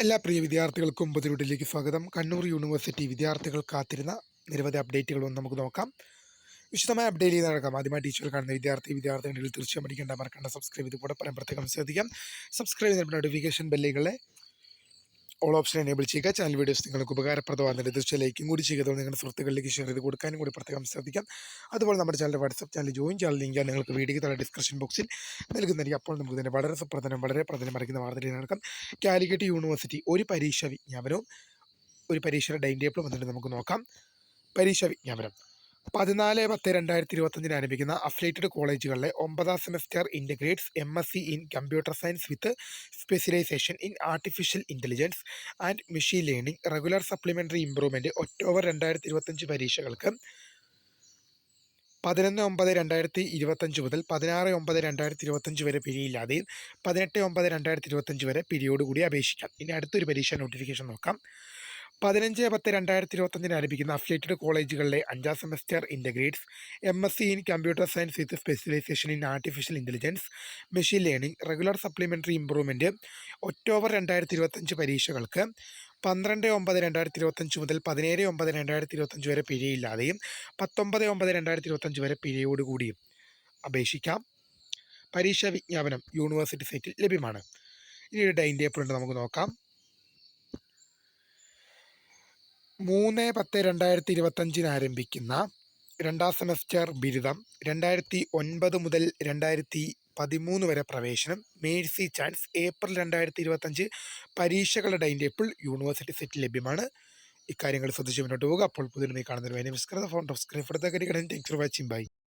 എല്ലാ പ്രിയ വിദ്യാർത്ഥികൾക്കും പുതിയൊരുവിലേക്ക് സ്വാഗതം. കണ്ണൂർ യൂണിവേഴ്സിറ്റി വിദ്യാർത്ഥികൾ കാത്തിരുന്ന നിരവധി അപ്ഡേറ്റുകളൊന്നും നമുക്ക് നോക്കാം. വിശദമായ അപ്ഡേറ്റ് ചെയ്ത് നടക്കാം. ആദ്യമായി ടീച്ചർ കാണുന്ന വിദ്യാർത്ഥിനികൾ തീർച്ചയായും പഠിക്കേണ്ട മറക്കേണ്ട സബ്സ്ക്രൈബ് ചെയ്ത് കൂടെ പറയാൻ പ്രത്യേകം ശ്രദ്ധിക്കാം. സബ്സ്ക്രൈബ് ചെയ്ത നോട്ടിഫിക്കേഷൻ ബെല്ലുകളെ ഓൾ ഓപ്ഷൻ എനേബിൾ ചെയ്യുക. ചാനൽ വീഡിയോസ് നിങ്ങൾക്ക് ഉപകാരപ്രദമാകുന്നുണ്ട് തീർച്ചയായും ലൈക്കും കൂടി ചെയ്യുക. നിങ്ങളുടെ സുഹൃത്തുക്കളിലേക്ക് ഷെയർ ചെയ്ത് കൊടുക്കാനും കൂടി പ്രത്യേകം ശ്രദ്ധിക്കാം. അതുപോലെ നമ്മുടെ ചാനൽ വാട്സ്ആപ്പ് ചാനൽ ജോയിൻ ചെയ്യാൻ ലിങ്ക് നിങ്ങൾക്ക് വീഡിയോ താഴെ ഡിസ്ക്രിപ്ഷൻ ബോക്സിൽ നൽകുന്നതായിരിക്കും. അപ്പോൾ നമുക്ക് തന്നെ വളരെ സുപ്രധാനം വളരെ പ്രധാനം അറിയിക്കുന്ന വാർത്തയിൽ നടക്കാം. കാലിക്കറ്റ് യൂണിവേഴ്സിറ്റി ഒരു പരീക്ഷ വിജ്ഞാപനവും ഒരു പരീക്ഷയുടെ ടൈം ടേബിളും വന്നിട്ട് നമുക്ക് നോക്കാം. പരീക്ഷ വിജ്ഞാപനം 14/10/2025 ആരംഭിക്കുന്ന അഫിലിയേറ്റഡ് കോളേജുകളിലെ 9ാം semester integrated MSc in computer science with specialisation in artificial intelligence and machine learning regular supplementary improvement October 2025 പരീക്ഷകൾക്ക് 11/9/2025 മുതൽ 16/9/2025 വരെ പിരിയില്ലാതെയും 18/9/2025 വരെ പിരിയോട് കൂടി അപേക്ഷിക്കാം. ഇനി അടുത്തൊരു പരീക്ഷ നോട്ടിഫിക്കേഷൻ നോക്കാം. 15/10/2025 ആരംഭിക്കുന്ന അഫിലിയേറ്റഡ് കോളേജുകളിലെ 5ാം semester integrated MSc in computer science with specialisation in artificial intelligence machine learning regular supplementary improvement October 2025 പരീക്ഷകൾക്ക് 12/9/2025 മുതൽ 17/9/2025 വരെ പിഴയില്ലാതെയും 19/9/2025 വരെ പിഴയോടുകൂടിയും അപേക്ഷിക്കാം. പരീക്ഷാ വിജ്ഞാപനം യൂണിവേഴ്സിറ്റി സൈറ്റിൽ ലഭ്യമാണ്. ഇനി ഒരു ടൈം ടേബിൾ ഉണ്ട്, നമുക്ക് നോക്കാം. 3/10/2025 ആരംഭിക്കുന്ന 2ാം സെമസ്റ്റർ ബിരുദം 2009 മുതൽ 2013 വരെ പ്രവേശനം മേഴ്സി ചാൻസ് ഏപ്രിൽ 2025 പരീക്ഷകളുടെ ടൈം ടേബിൾ യൂണിവേഴ്സിറ്റി സൈറ്റിൽ ലഭ്യമാണ്. ഇക്കാര്യങ്ങൾ ശ്രദ്ധിച്ച് മുന്നോട്ട് പോകുക. അപ്പോൾ പുതിയ കാണുന്നതിന് വേണ്ടി phone subscribe thanks for watching. By.